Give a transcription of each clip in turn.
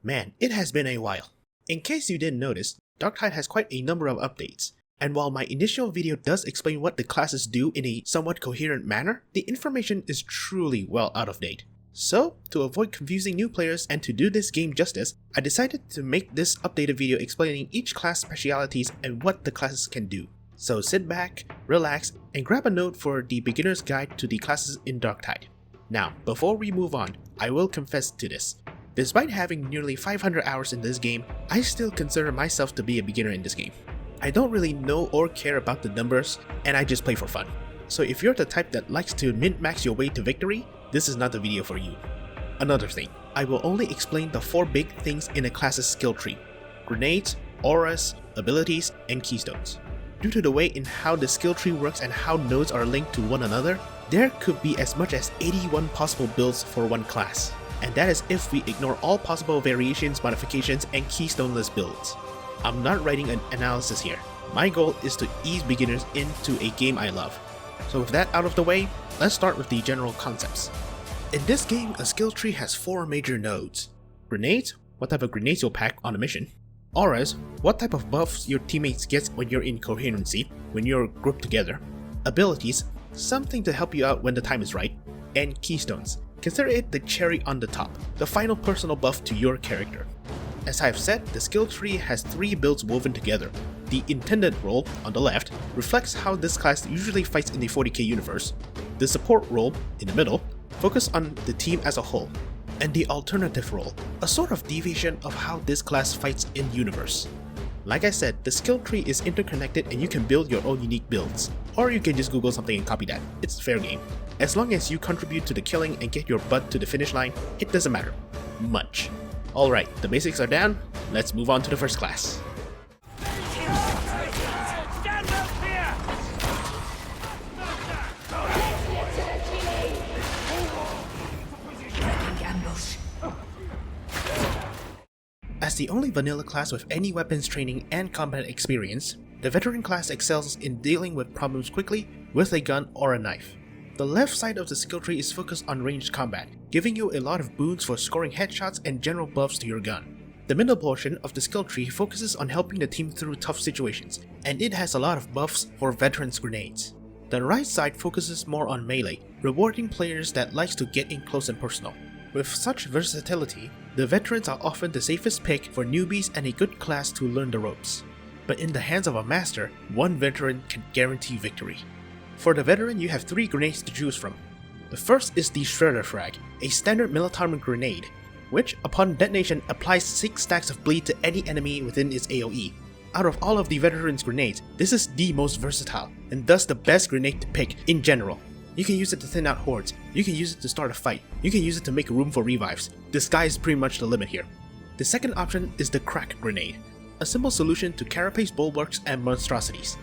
Man, it has been a while. In case you didn't notice, Darktide has quite a number of updates, and while my initial video does explain what the classes do in a somewhat coherent manner, the information is truly well out of date. So, to avoid confusing new players and to do this game justice, I decided to make this updated video explaining each class specialities and what the classes can do. So sit back, relax, and grab a note for the beginner's guide to the classes in Darktide. Now, before we move on, I will confess to this. Despite having nearly 500 hours in this game, I still consider myself to be a beginner in this game. I don't really know or care about the numbers, and I just play for fun. So if you're the type that likes to min-max your way to victory, this is not the video for you. Another thing, I will only explain the 4 big things in a class's skill tree: grenades, auras, abilities, and keystones. Due to the way in how the skill tree works and how nodes are linked to one another, there could be as much as 81 possible builds for one class. And that is if we ignore all possible variations, modifications, and keystone-less builds. I'm not writing an analysis here. My goal is to ease beginners into a game I love. So with that out of the way, let's start with the general concepts. In this game, a skill tree has 4 major nodes. Grenades, what type of grenades you'll pack on a mission. Auras, what type of buffs your teammates get when you're in coherency, when you're grouped together. Abilities, something to help you out when the time is right. And keystones, consider it the cherry on the top, the final personal buff to your character. As I've said, the skill tree has 3 builds woven together. The intended role, on the left, reflects how this class usually fights in the 40k universe. The support role, in the middle, focuses on the team as a whole. And the alternative role, a sort of deviation of how this class fights in universe. Like I said, the skill tree is interconnected and you can build your own unique builds. Or you can just Google something and copy that. It's fair game. As long as you contribute to the killing and get your butt to the finish line, it doesn't matter much. Alright, the basics are down, let's move on to the first class. As the only vanilla class with any weapons training and combat experience, the veteran class excels in dealing with problems quickly with a gun or a knife. The left side of the skill tree is focused on ranged combat, giving you a lot of boons for scoring headshots and general buffs to your gun. The middle portion of the skill tree focuses on helping the team through tough situations, and it has a lot of buffs for veterans' grenades. The right side focuses more on melee, rewarding players that likes to get in close and personal. With such versatility, the veterans are often the safest pick for newbies and a good class to learn the ropes. But in the hands of a master, one veteran can guarantee victory. For the veteran, you have 3 grenades to choose from. The first is the Shredder Frag, a standard military grenade, which upon detonation applies 6 stacks of bleed to any enemy within its AoE. Out of all of the veteran's grenades, this is the most versatile, and thus the best grenade to pick in general. You can use it to thin out hordes, you can use it to start a fight, you can use it to make room for revives. The sky is pretty much the limit here. The second option is the Crack Grenade, a simple solution to carapace bulwarks and monstrosities.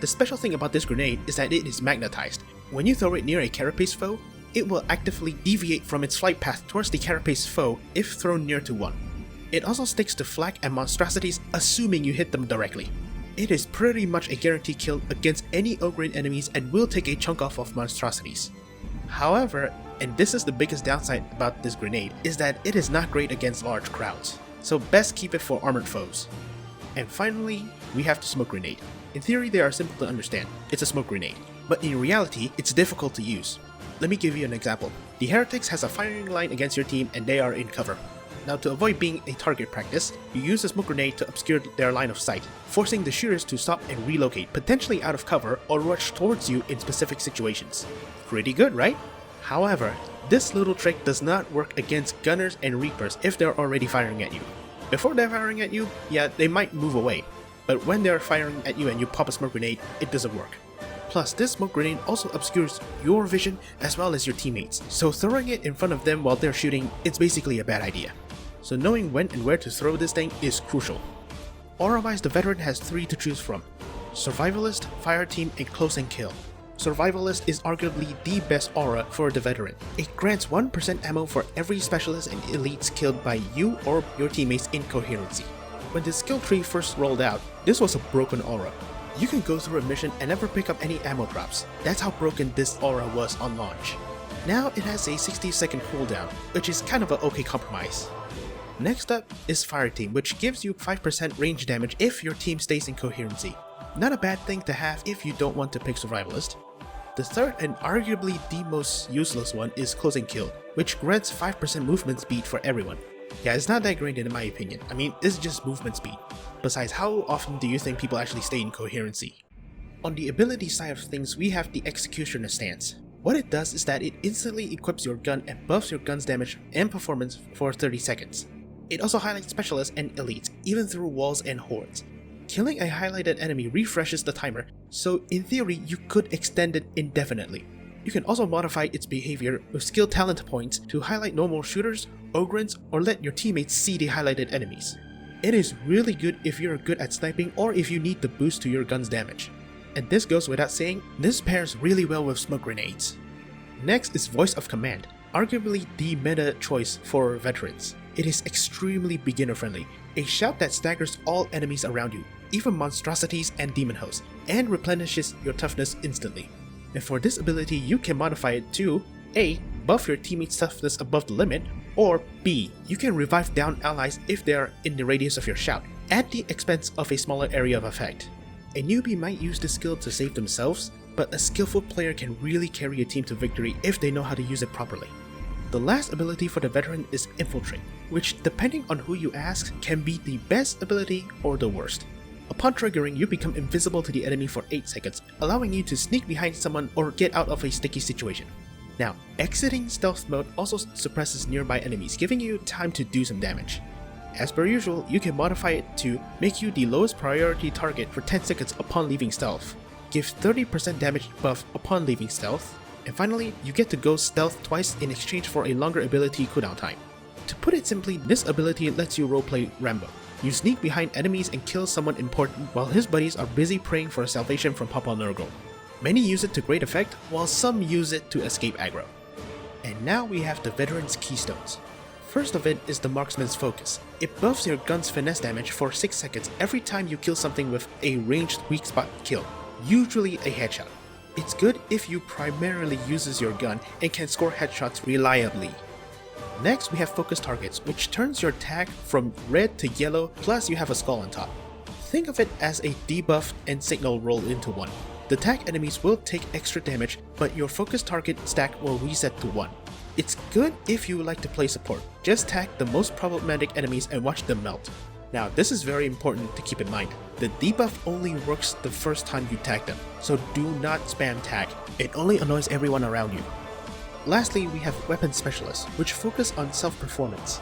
The special thing about this grenade is that it is magnetized. When you throw it near a carapace foe, it will actively deviate from its flight path towards the carapace foe if thrown near to one. It also sticks to flak and monstrosities assuming you hit them directly. It is pretty much a guaranteed kill against any Ogryn enemies and will take a chunk off of monstrosities. However, and this is the biggest downside about this grenade, is that it is not great against large crowds, so best keep it for armored foes. And finally, we have the Smoke Grenade. In theory, they are simple to understand. It's a smoke grenade. But in reality, it's difficult to use. Let me give you an example. The Heretics has a firing line against your team and they are in cover. Now, to avoid being a target practice, you use a smoke grenade to obscure their line of sight, forcing the shooters to stop and relocate, potentially out of cover or rush towards you in specific situations. Pretty good, right? However, this little trick does not work against gunners and reapers if they're already firing at you. Before they're firing at you, yeah, they might move away. But when they're firing at you and you pop a smoke grenade, it doesn't work. Plus, this smoke grenade also obscures your vision as well as your teammates, so throwing it in front of them while they're shooting, it's basically a bad idea. So knowing when and where to throw this thing is crucial. Aura-wise, the veteran has 3 to choose from: Survivalist, Fire Team, and Close and Kill. Survivalist is arguably the best aura for the veteran. It grants 1% ammo for every specialist and elites killed by you or your teammates in coherency. When the skill tree first rolled out, this was a broken aura. You can go through a mission and never pick up any ammo drops. That's how broken this aura was on launch. Now it has a 60-second cooldown, which is kind of an okay compromise. Next up is Fire Team, which gives you 5% range damage if your team stays in coherency. Not a bad thing to have if you don't want to pick Survivalist. The third and arguably the most useless one is Closing Kill, which grants 5% movement speed for everyone. Yeah, it's not that great in my opinion. I mean, it's just movement speed. Besides, how often do you think people actually stay in coherency? On the ability side of things, we have the Executioner stance. What it does is that it instantly equips your gun and buffs your gun's damage and performance for 30 seconds. It also highlights specialists and elites, even through walls and hordes. Killing a highlighted enemy refreshes the timer, so in theory you could extend it indefinitely. You can also modify its behavior with skill talent points to highlight normal shooters, Ogryns, or let your teammates see the highlighted enemies. It is really good if you're good at sniping or if you need the boost to your gun's damage. And this goes without saying, this pairs really well with smoke grenades. Next is Voice of Command, arguably the meta choice for veterans. It is extremely beginner friendly, a shout that staggers all enemies around you, even monstrosities and demon hosts, and replenishes your toughness instantly. And for this ability you can modify it to A. Buff your teammate's toughness above the limit, or B. You can revive down allies if they are in the radius of your shout, at the expense of a smaller area of effect. A newbie might use this skill to save themselves, but a skillful player can really carry a team to victory if they know how to use it properly. The last ability for the veteran is Infiltrate, which depending on who you ask can be the best ability or the worst. Upon triggering, you become invisible to the enemy for 8 seconds, allowing you to sneak behind someone or get out of a sticky situation. Now, exiting stealth mode also suppresses nearby enemies, giving you time to do some damage. As per usual, you can modify it to make you the lowest priority target for 10 seconds upon leaving stealth, give 30% damage buff upon leaving stealth, and finally, you get to go stealth twice in exchange for a longer ability cooldown time. To put it simply, this ability lets you roleplay Rambo. You sneak behind enemies and kill someone important while his buddies are busy praying for salvation from Papa Nurgle. Many use it to great effect, while some use it to escape aggro. And now we have the Veteran's Keystones. First of it is the Marksman's Focus. It buffs your gun's finesse damage for 6 seconds every time you kill something with a ranged weak spot kill, usually a headshot. It's good if you primarily uses your gun and can score headshots reliably. Next we have Focus Targets, which turns your tag from red to yellow, plus you have a skull on top. Think of it as a debuff and signal rolled into one. The tag enemies will take extra damage, but your focus target stack will reset to 1. It's good if you like to play support. Just tag the most problematic enemies and watch them melt. Now this is very important to keep in mind. The debuff only works the first time you tag them, so do not spam tag. It only annoys everyone around you. Lastly, we have Weapon Specialists, which focus on self-performance.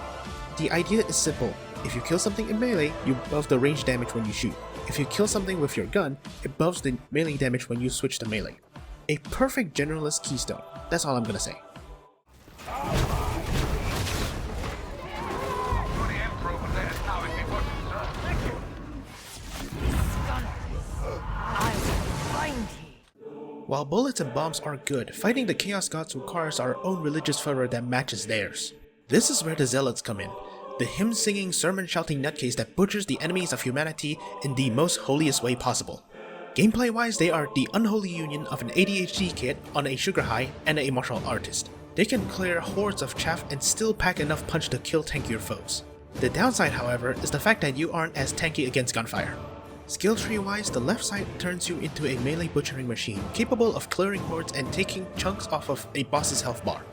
The idea is simple. If you kill something in melee, you buff the range damage when you shoot. If you kill something with your gun, it buffs the melee damage when you switch to melee. A perfect generalist keystone. That's all I'm gonna say. While bullets and bombs are good, fighting the Chaos Gods requires our own religious fervor that matches theirs. This is where the Zealots come in, the hymn-singing, sermon-shouting nutcase that butchers the enemies of humanity in the most holiest way possible. Gameplay-wise, they are the unholy union of an ADHD kid on a sugar high and a martial artist. They can clear hordes of chaff and still pack enough punch to kill tankier foes. The downside, however, is the fact that you aren't as tanky against gunfire. Skill tree wise, the left side turns you into a melee butchering machine, capable of clearing hordes and taking chunks off of a boss's health bar.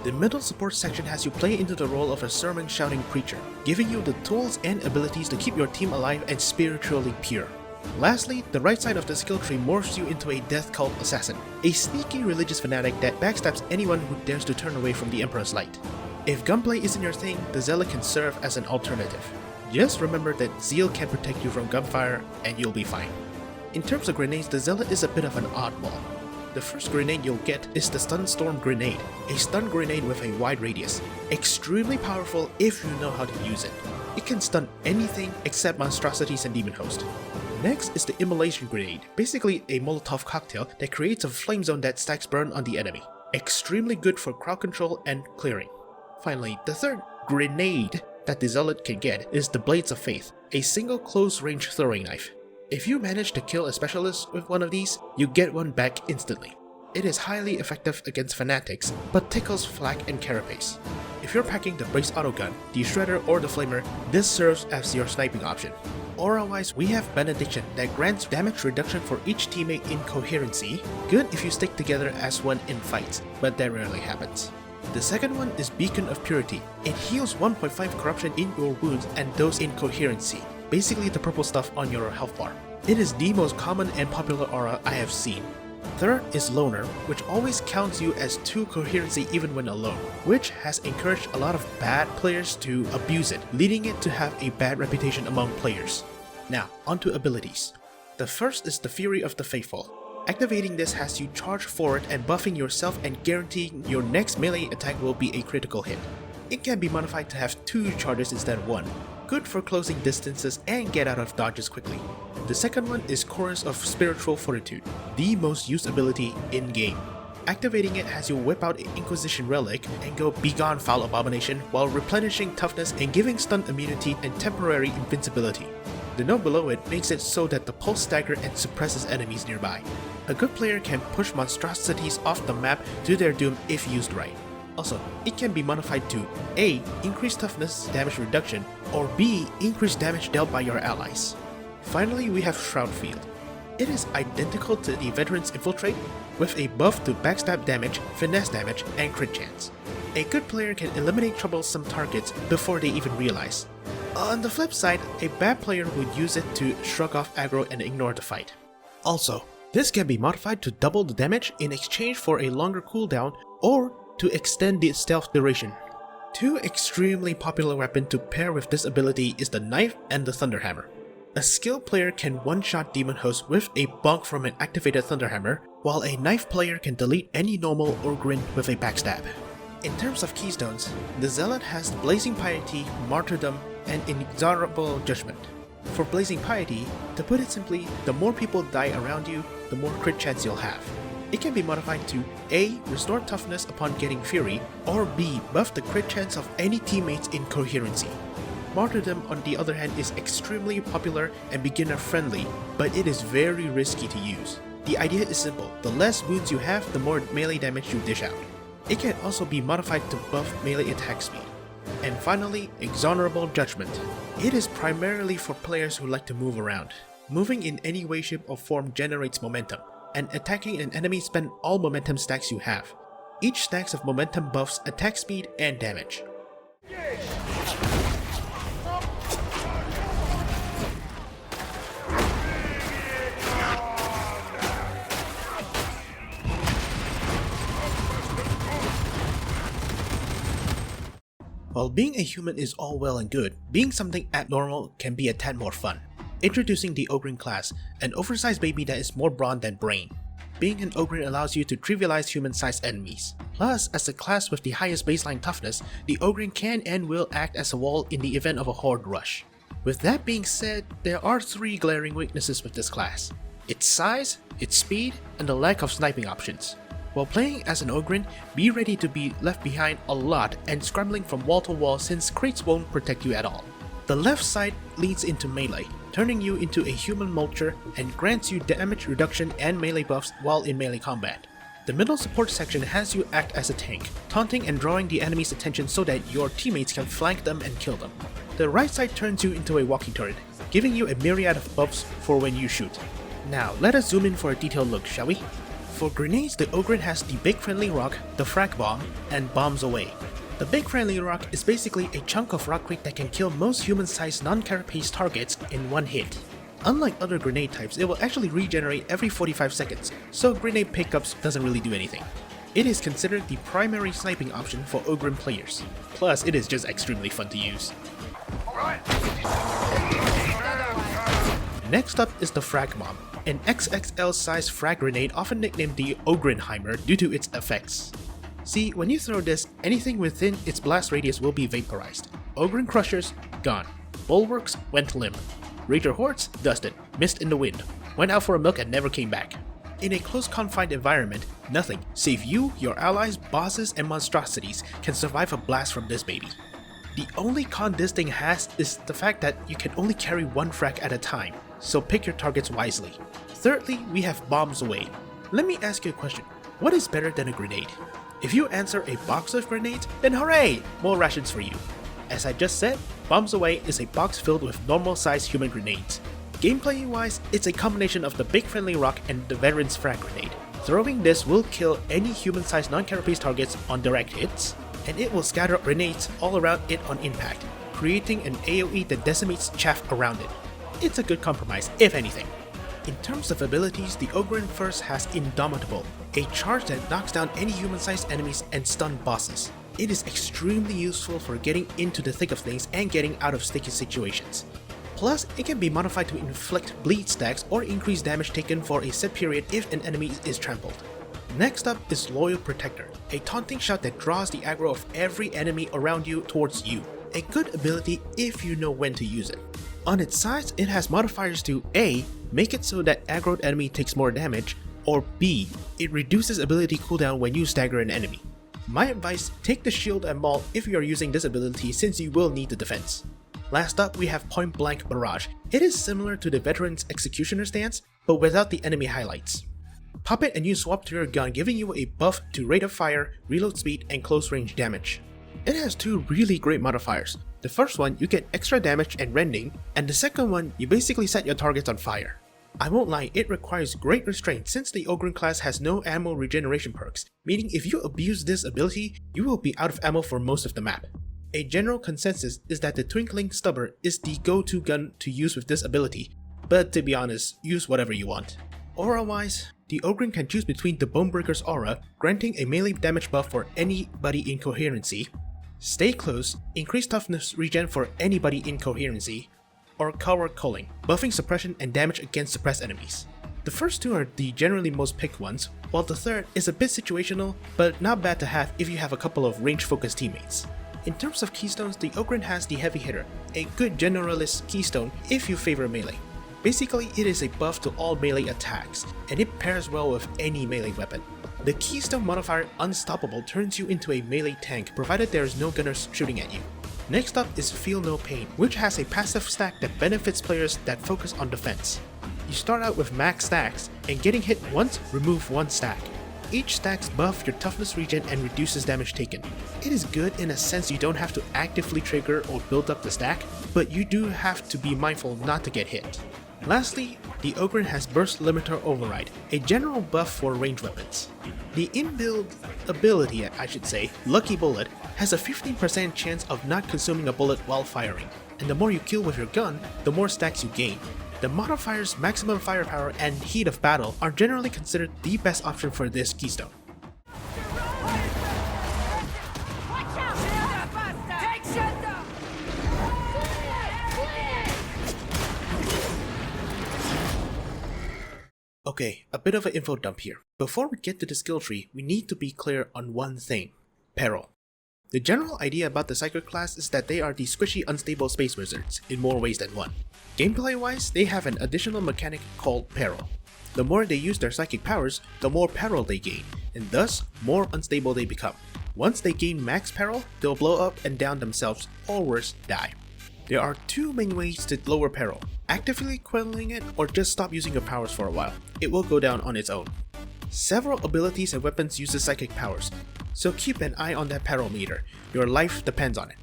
The middle support section has you play into the role of a sermon shouting preacher, giving you the tools and abilities to keep your team alive and spiritually pure. Lastly, the right side of the skill tree morphs you into a death cult assassin, a sneaky religious fanatic that backstabs anyone who dares to turn away from the Emperor's light. If gunplay isn't your thing, the Zealot can serve as an alternative. Just remember that Zeal can protect you from gunfire and you'll be fine. In terms of grenades, the Zealot is a bit of an oddball. The first grenade you'll get is the Stun Storm Grenade, a stun grenade with a wide radius. Extremely powerful if you know how to use it. It can stun anything except monstrosities and demon host. Next is the Immolation Grenade, basically a Molotov cocktail that creates a flame zone that stacks burn on the enemy. Extremely good for crowd control and clearing. Finally, the third grenade that the Zealot can get is the Blades of Faith, a single close-range throwing knife. If you manage to kill a specialist with one of these, you get one back instantly. It is highly effective against fanatics, but tickles flak and carapace. If you're packing the Brace Autogun, the Shredder or the Flamer, this serves as your sniping option. Aura-wise, we have Benediction that grants damage reduction for each teammate in coherency, good if you stick together as one in fights, but that rarely happens. The second one is Beacon of Purity. It heals 1.5 corruption in your wounds and those in coherency, basically the purple stuff on your health bar. It is the most common and popular aura I have seen. Third is Loner, which always counts you as 2 coherency even when alone, which has encouraged a lot of bad players to abuse it, leading it to have a bad reputation among players. Now, onto abilities. The first is the Fury of the Faithful. Activating this has you charge forward and buffing yourself and guaranteeing your next melee attack will be a critical hit. It can be modified to have 2 charges instead of 1, good for closing distances and get out of dodges quickly. The second one is Chorus of Spiritual Fortitude, the most used ability in-game. Activating it has you whip out an Inquisition Relic and go Begone Foul Abomination while replenishing toughness and giving stun immunity and temporary invincibility. The note below it makes it so that the pulse stagger and suppresses enemies nearby. A good player can push monstrosities off the map to their doom if used right. Also, it can be modified to A. Increase toughness damage reduction, or B. Increase damage dealt by your allies. Finally, we have Shroud Field. It is identical to the Veteran's Infiltrate, with a buff to backstab damage, finesse damage, and crit chance. A good player can eliminate troublesome targets before they even realize. On the flip side, a bad player would use it to shrug off aggro and ignore the fight. Also, this can be modified to double the damage in exchange for a longer cooldown or to extend the stealth duration. 2 extremely popular weapons to pair with this ability is the Knife and the Thunderhammer. A skilled player can one-shot Demon Host with a bonk from an activated Thunderhammer, while a Knife player can delete any normal Ogryn with a backstab. In terms of keystones, the Zealot has Blazing Piety, Martyrdom, and Inexorable Judgment. For Blazing Piety, to put it simply, the more people die around you, the more crit chance you'll have. It can be modified to A. Restore toughness upon getting Fury, or B. Buff the crit chance of any teammates in coherency. Martyrdom, on the other hand, is extremely popular and beginner friendly, but it is very risky to use. The idea is simple, the less wounds you have, the more melee damage you dish out. It can also be modified to buff melee attack speed. And finally, Exonerable Judgment. It is primarily for players who like to move around. Moving in any way, shape or form generates momentum, and attacking an enemy spends all momentum stacks you have. Each stacks of momentum buffs attack speed and damage. While being a human is all well and good, being something abnormal can be a tad more fun. Introducing the Ogryn class, an oversized baby that is more brawn than brain. Being an Ogryn allows you to trivialize human-sized enemies. Plus, as the class with the highest baseline toughness, the Ogryn can and will act as a wall in the event of a horde rush. With that being said, there are 3 glaring weaknesses with this class: its size, its speed, and the lack of sniping options. While playing as an Ogryn, be ready to be left behind a lot and scrambling from wall to wall since crates won't protect you at all. The left side leads into melee, turning you into a human mulcher and grants you damage reduction and melee buffs while in melee combat. The middle support section has you act as a tank, taunting and drawing the enemy's attention so that your teammates can flank them and kill them. The right side turns you into a walking turret, giving you a myriad of buffs for when you shoot. Now let us zoom in for a detailed look, shall we? For grenades, the Ogryn has the Big Friendly Rock, the Frag Bomb, and Bombs Away. The Big Friendly Rock is basically a chunk of rockcrete that can kill most human-sized non-carapace targets in one hit. Unlike other grenade types, it will actually regenerate every 45 seconds, so grenade pickups doesn't really do anything. It is considered the primary sniping option for Ogryn players. Plus, it is just extremely fun to use. Next up is the Frag Bomb, an XXL size frag grenade often nicknamed the Ogrynheimer due to its effects. See, when you throw this, anything within its blast radius will be vaporized. Ogryn Crushers, gone. Bulwarks, went limp. Rager Hordes, dusted, missed in the wind, went out for a milk and never came back. In a close confined environment, nothing, save you, your allies, bosses, and monstrosities can survive a blast from this baby. The only con this thing has is the fact that you can only carry 1 frag at a time, so pick your targets wisely. Thirdly, we have Bombs Away. Let me ask you a question. What is better than a grenade? If you answer a box of grenades, then hooray! More rations for you. As I just said, Bombs Away is a box filled with normal-sized human grenades. Gameplay-wise, it's a combination of the Big Friendly Rock and the Veteran's Frag Grenade. Throwing this will kill any human-sized non-carapace targets on direct hits, and it will scatter grenades all around it on impact, creating an AoE that decimates chaff around it. It's a good compromise, if anything. In terms of abilities, the Ogryn first has Indomitable, a charge that knocks down any human-sized enemies and stun bosses. It is extremely useful for getting into the thick of things and getting out of sticky situations. Plus, it can be modified to inflict bleed stacks or increase damage taken for a set period if an enemy is trampled. Next up is Loyal Protector, a taunting shot that draws the aggro of every enemy around you towards you. A good ability if you know when to use it. On its sides, it has modifiers to A. Make it so that aggroed enemy takes more damage, or B. It reduces ability cooldown when you stagger an enemy. My advice, take the shield and maul if you are using this ability since you will need the defense. Last up, we have Point Blank Barrage. It is similar to the Veteran's Executioner stance, but without the enemy highlights. Pop it and you swap to your gun, giving you a buff to rate of fire, reload speed, and close range damage. It has two really great modifiers. The first one, you get extra damage and rending, and the second one, you basically set your targets on fire. I won't lie, it requires great restraint since the Ogryn class has no ammo regeneration perks, meaning if you abuse this ability, you will be out of ammo for most of the map. A general consensus is that the Twinkling Stubber is the go-to gun to use with this ability, but to be honest, use whatever you want. Aura-wise, the Ogryn can choose between the Bonebreaker's Aura, granting a melee damage buff for anybody in Coherency, Stay Close, increased toughness regen for anybody in Coherency, or Coward Culling, buffing suppression and damage against suppressed enemies. The first two are the generally most picked ones, while the third is a bit situational, but not bad to have if you have a couple of range-focused teammates. In terms of keystones, the Ogryn has the Heavy Hitter, a good generalist keystone if you favor melee. Basically, it is a buff to all melee attacks, and it pairs well with any melee weapon. The keystone modifier Unstoppable turns you into a melee tank provided there is no gunners shooting at you. Next up is Feel No Pain, which has a passive stack that benefits players that focus on defense. You start out with max stacks, and getting hit once, remove one stack. Each stacks buff your toughness regen and reduces damage taken. It is good in a sense you don't have to actively trigger or build up the stack, but you do have to be mindful not to get hit. Lastly, the Ogryn has Burst Limiter Override, a general buff for range weapons. The inbuilt ability, I should say, Lucky Bullet, has a 15% chance of not consuming a bullet while firing, and the more you kill with your gun, the more stacks you gain. The modifiers Maximum Firepower and Heat of Battle are generally considered the best option for this keystone. Okay, a bit of an info dump here. Before we get to the skill tree, we need to be clear on one thing: Peril. The general idea about the Psyker class is that they are the squishy unstable space wizards in more ways than one. Gameplay wise, they have an additional mechanic called Peril. The more they use their psychic powers, the more peril they gain, and thus, more unstable they become. Once they gain max peril, they'll blow up and down themselves, or worse, die. There are two main ways to lower peril: actively quelling it or just stop using your powers for a while. It will go down on its own. Several abilities and weapons use psychic powers, so keep an eye on that peril meter. Your life depends on it.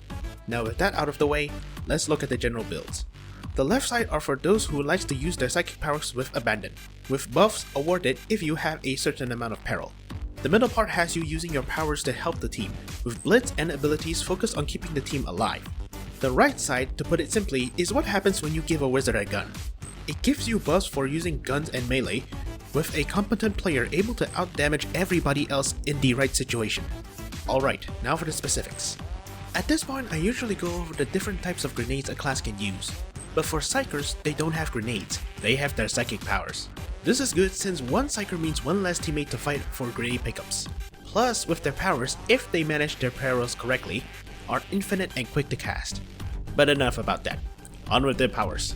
Now with that out of the way, let's look at the general builds. The left side are for those who likes to use their psychic powers with abandon, with buffs awarded if you have a certain amount of peril. The middle part has you using your powers to help the team, with blitz and abilities focused on keeping the team alive. The right side, to put it simply, is what happens when you give a wizard a gun. It gives you buffs for using guns and melee, with a competent player able to outdamage everybody else in the right situation. Alright, now for the specifics. At this point, I usually go over the different types of grenades a class can use. But for Psykers, they don't have grenades, they have their psychic powers. This is good since one Psyker means one less teammate to fight for grenade pickups. Plus, with their powers, if they manage their perils correctly, are infinite and quick to cast. But enough about that. On with their powers.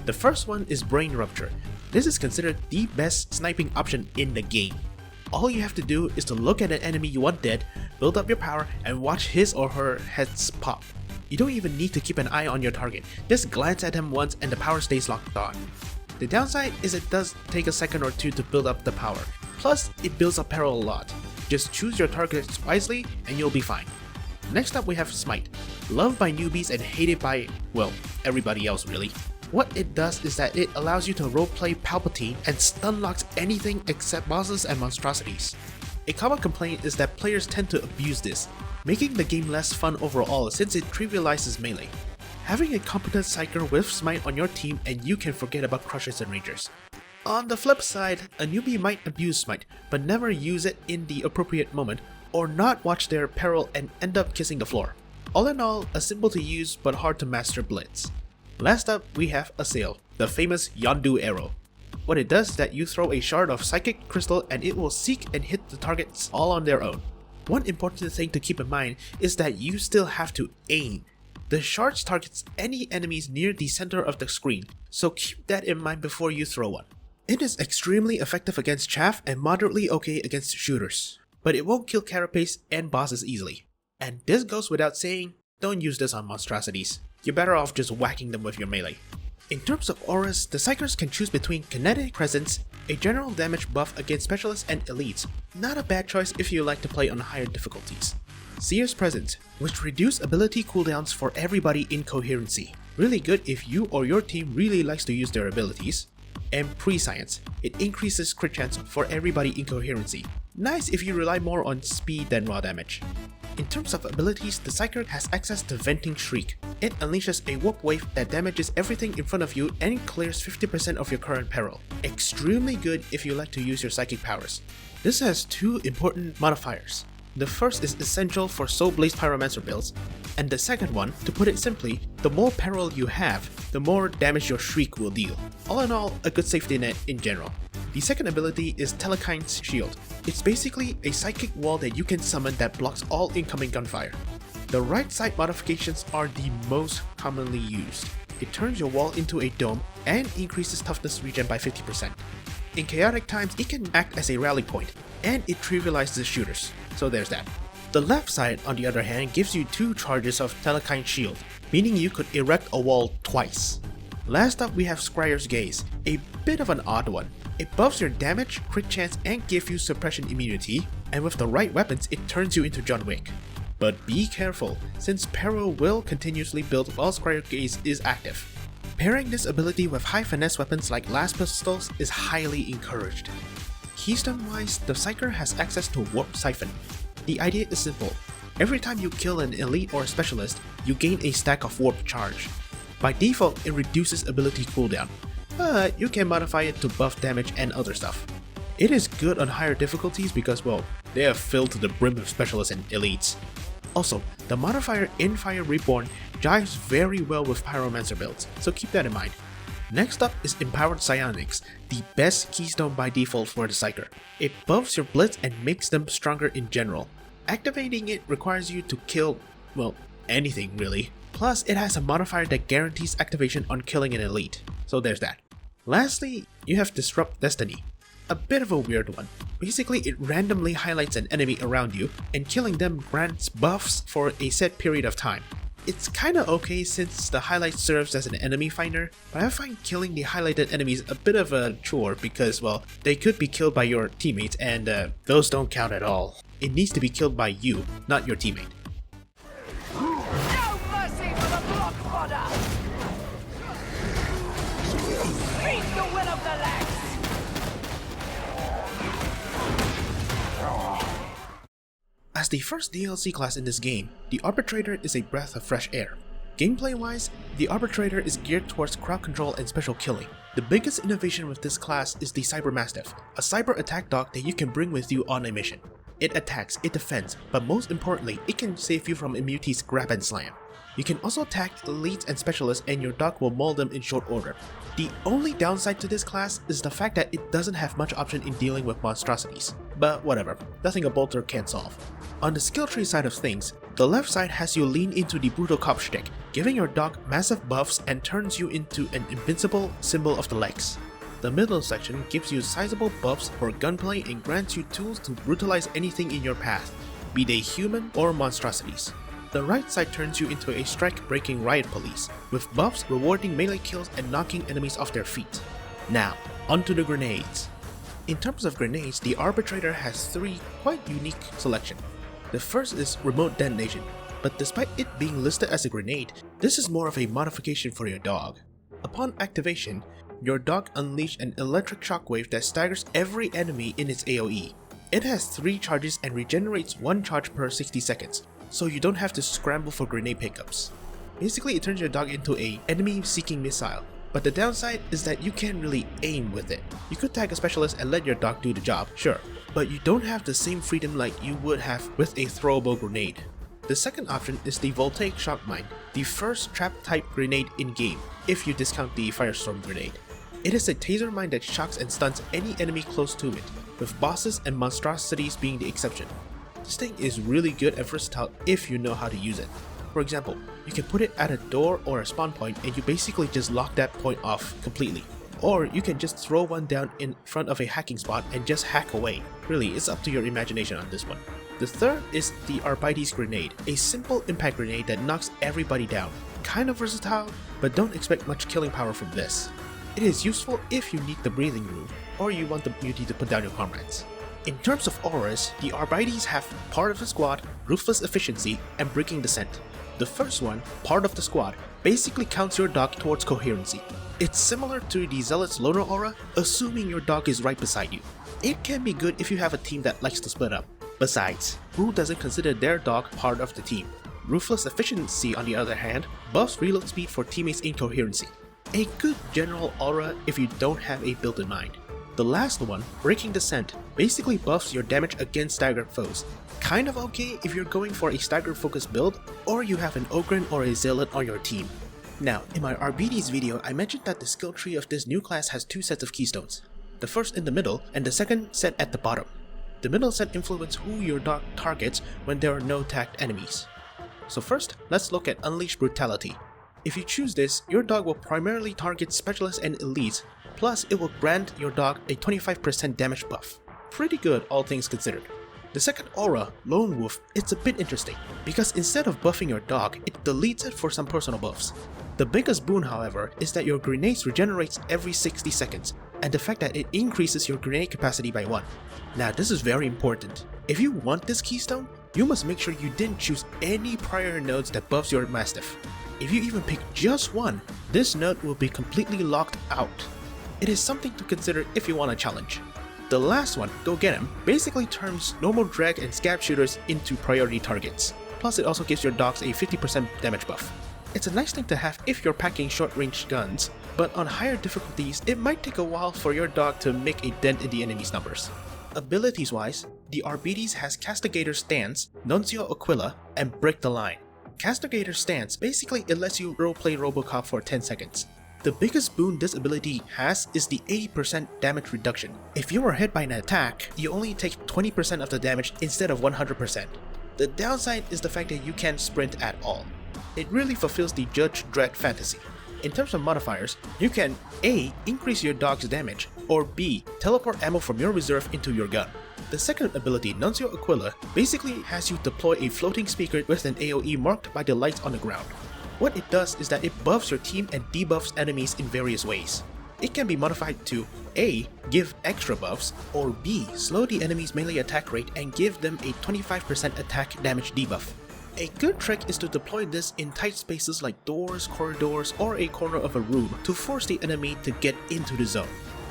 The first one is Brain Rupture. This is considered the best sniping option in the game. All you have to do is to look at an enemy you want dead, build up your power, and watch his or her heads pop. You don't even need to keep an eye on your target, just glance at him once and the power stays locked on. The downside is it does take a second or two to build up the power, Plus, it builds up peril a lot. Just choose your targets wisely and you'll be fine. Next up we have Smite, loved by newbies and hated by, well, everybody else really. What it does is that it allows you to roleplay Palpatine and stun locks anything except bosses and monstrosities. A common complaint is that players tend to abuse this, making the game less fun overall since it trivializes melee. Having a competent Psyker with Smite on your team and you can forget about Crushers and Rangers. On the flip side, a newbie might abuse Smite, but never use it in the appropriate moment, or not watch their peril and end up kissing the floor. All in all, a simple to use but hard to master blitz. Last up, we have Assail, the famous Yondu arrow. What it does is that you throw a shard of psychic crystal and it will seek and hit the targets all on their own. One important thing to keep in mind is that you still have to aim. The shard targets any enemies near the center of the screen, so keep that in mind before you throw one. It is extremely effective against chaff and moderately okay against shooters, but it won't kill carapace and bosses easily. And this goes without saying, don't use this on monstrosities. You're better off just whacking them with your melee. In terms of auras, the Psykers can choose between Kinetic Presence, a general damage buff against specialists and elites, not a bad choice if you like to play on higher difficulties. Seer's Presence, which reduce ability cooldowns for everybody in coherency, really good if you or your team really likes to use their abilities. And Prescience, it increases crit chance for everybody in coherency, nice if you rely more on speed than raw damage. In terms of abilities, the Psyker has access to Venting Shriek. It unleashes a warp wave that damages everything in front of you and clears 50% of your current peril. Extremely good if you like to use your psychic powers. This has two important modifiers. The first is essential for Soul Blaze Pyromancer builds, and the second one, to put it simply, the more peril you have, the more damage your Shriek will deal. All in all, a good safety net in general. The second ability is Telekine's Shield. It's basically a psychic wall that you can summon that blocks all incoming gunfire. The right side modifications are the most commonly used. It turns your wall into a dome and increases toughness regen by 50%. In chaotic times, it can act as a rally point, and it trivializes shooters, so there's that. The left side, on the other hand, gives you 2 charges of Telekine's Shield, meaning you could erect a wall twice. Last up we have Scryer's Gaze, a bit of an odd one. It buffs your damage, crit chance, and gives you suppression immunity, and with the right weapons it turns you into John Wick. But be careful, since peril will continuously build while Scryer's Gaze is active. Pairing this ability with high finesse weapons like last pistols is highly encouraged. Keystone wise, the Psyker has access to Warp Siphon. The idea is simple. Every time you kill an elite or specialist, you gain a stack of warp charge. By default, it reduces ability cooldown, but you can modify it to buff damage and other stuff. It is good on higher difficulties because, well, they are filled to the brim with specialists and elites. Also, the modifier Infire Reborn jives very well with Pyromancer builds, so keep that in mind. Next up is Empowered Psionics, the best keystone by default for the Psyker. It buffs your blitz and makes them stronger in general. Activating it requires you to kill, well, anything really. Plus, it has a modifier that guarantees activation on killing an elite, so there's that. Lastly, you have Disrupt Destiny. A bit of a weird one. Basically, it randomly highlights an enemy around you, and killing them grants buffs for a set period of time. It's kinda okay since the highlight serves as an enemy finder, but I find killing the highlighted enemies a bit of a chore because, well, they could be killed by your teammates and those don't count at all. It needs to be killed by you, not your teammate. No mercy for the block fodder! Beat the will of the legs! As the first DLC class in this game, the Arbitrator is a breath of fresh air. Gameplay-wise, the Arbitrator is geared towards crowd control and special killing. The biggest innovation with this class is the Cyber Mastiff, a cyber attack dog that you can bring with you on a mission. It attacks, it defends, but most importantly, it can save you from Immuti's grab and slam. You can also attack elites and specialists and your dog will maul them in short order. The only downside to this class is the fact that it doesn't have much option in dealing with monstrosities. But whatever, nothing a bolter can't solve. On the skill tree side of things, the left side has you lean into the brutal cop shtick, giving your dog massive buffs and turns you into an invincible symbol of the legs. The middle section gives you sizable buffs for gunplay and grants you tools to brutalize anything in your path, be they human or monstrosities. The right side turns you into a strike-breaking riot police, with buffs rewarding melee kills and knocking enemies off their feet. Now, onto the grenades. In terms of grenades, the Arbitrator has 3 quite unique selection. The first is remote detonation, but despite it being listed as a grenade, this is more of a modification for your dog. Upon activation, your dog unleashes an electric shockwave that staggers every enemy in its AoE. It has 3 charges and regenerates 1 charge per 60 seconds, so you don't have to scramble for grenade pickups. Basically, it turns your dog into an enemy-seeking missile, but the downside is that you can't really aim with it. You could tag a specialist and let your dog do the job, sure, but you don't have the same freedom like you would have with a throwable grenade. The second option is the Voltaic Shock Mine, the first trap-type grenade in-game, if you discount the Firestorm grenade. It is a taser mine that shocks and stuns any enemy close to it, with bosses and monstrosities being the exception. This thing is really good and versatile if you know how to use it. For example, you can put it at a door or a spawn point and you basically just lock that point off completely. Or you can just throw one down in front of a hacking spot and just hack away. Really, it's up to your imagination on this one. The third is the Arbitrator's grenade, a simple impact grenade that knocks everybody down. Kind of versatile, but don't expect much killing power from this. It is useful if you need the breathing room, or you want the beauty to put down your comrades. In terms of auras, the Arbitrator have Part of the Squad, Ruthless Efficiency, and Breaking Descent. The first one, Part of the Squad, basically counts your dog towards coherency. It's similar to the Zealot's Loner aura, assuming your dog is right beside you. It can be good if you have a team that likes to split up. Besides, who doesn't consider their dog part of the team? Ruthless Efficiency, on the other hand, buffs reload speed for teammates' incoherency. A good general aura if you don't have a build in mind. The last one, Breaking Descent, basically buffs your damage against staggered foes. Kind of okay if you're going for a staggered focused build, or you have an Ogryn or a Zealot on your team. Now, in my RBD's video, I mentioned that the skill tree of this new class has 2 sets of keystones. The first in the middle, and the second set at the bottom. The middle set influences who your dog targets when there are no tagged enemies. So first, let's look at Unleash Brutality. If you choose this, your dog will primarily target specialists and elites, plus it will grant your dog a 25% damage buff. Pretty good, all things considered. The second aura, Lone Wolf, it's a bit interesting, because instead of buffing your dog, it deletes it for some personal buffs. The biggest boon, however, is that your grenades regenerates every 60 seconds, and the fact that it increases your grenade capacity by 1. Now this is very important. If you want this keystone, you must make sure you didn't choose any prior nodes that buffs your Mastiff. If you even pick just one, this node will be completely locked out. It is something to consider if you want a challenge. The last one, Go Get 'em, basically turns normal drag and scab shooters into priority targets. Plus it also gives your dogs a 50% damage buff. It's a nice thing to have if you're packing short-range guns, but on higher difficulties, it might take a while for your dog to make a dent in the enemy's numbers. Abilities-wise, the Arbitrator has Castigator's Stance, Nuncio Aquila, and Break the Line. Castigator's Stance, basically it lets you roleplay Robocop for 10 seconds. The biggest boon this ability has is the 80% damage reduction. If you are hit by an attack, you only take 20% of the damage instead of 100%. The downside is the fact that you can't sprint at all. It really fulfills the Judge Dredd fantasy. In terms of modifiers, you can A. increase your dog's damage, or B. teleport ammo from your reserve into your gun. The second ability, Nuncio Aquila, basically has you deploy a floating speaker with an AoE marked by the lights on the ground. What it does is that it buffs your team and debuffs enemies in various ways. It can be modified to A. give extra buffs, or B. slow the enemy's melee attack rate and give them a 25% attack damage debuff. A good trick is to deploy this in tight spaces like doors, corridors, or a corner of a room to force the enemy to get into the zone.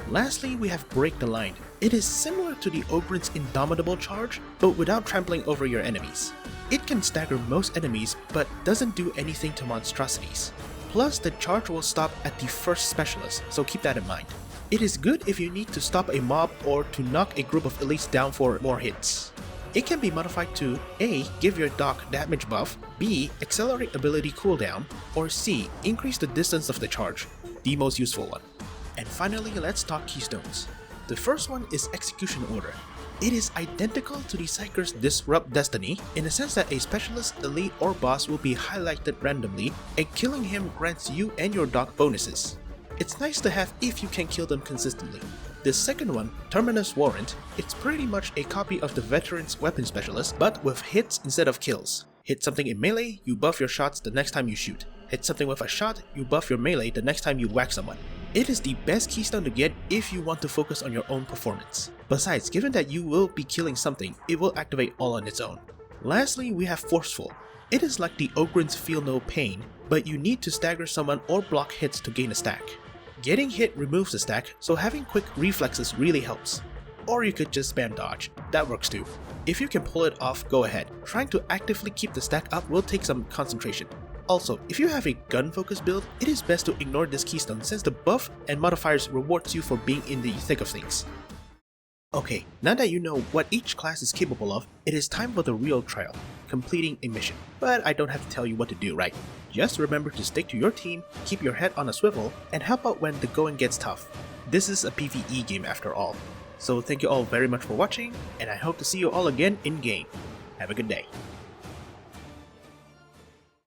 Lastly, we have Break the Line. It is similar to the Ogryn's Indomitable Charge, but without trampling over your enemies. It can stagger most enemies, but doesn't do anything to monstrosities. Plus, the charge will stop at the first specialist, so keep that in mind. It is good if you need to stop a mob or to knock a group of elites down for more hits. It can be modified to A. give your dog damage buff, B. accelerate ability cooldown, or C. increase the distance of the charge, the most useful one. And finally, let's talk keystones. The first one is Execution Order. It is identical to the Psyker's Disrupt Destiny in the sense that a specialist, elite, or boss will be highlighted randomly, and killing him grants you and your dog bonuses. It's nice to have if you can kill them consistently. The second one, Terminus Warrant, it's pretty much a copy of the Veteran's Weapon Specialist, but with hits instead of kills. Hit something in melee, you buff your shots the next time you shoot. Hit something with a shot, you buff your melee the next time you whack someone. It is the best keystone to get if you want to focus on your own performance. Besides, given that you will be killing something, it will activate all on its own. Lastly, we have Forceful. It is like the Ogryn's Feel No Pain, but you need to stagger someone or block hits to gain a stack. Getting hit removes the stack, so having quick reflexes really helps. Or you could just spam dodge, that works too. If you can pull it off, go ahead. Trying to actively keep the stack up will take some concentration. Also, if you have a gun focused build, it is best to ignore this keystone since the buff and modifiers rewards you for being in the thick of things. Okay, now that you know what each class is capable of, it is time for the real trial, completing a mission. But I don't have to tell you what to do, right? Just remember to stick to your team, keep your head on a swivel, and help out when the going gets tough. This is a PvE game after all. So thank you all very much for watching, and I hope to see you all again in game. Have a good day.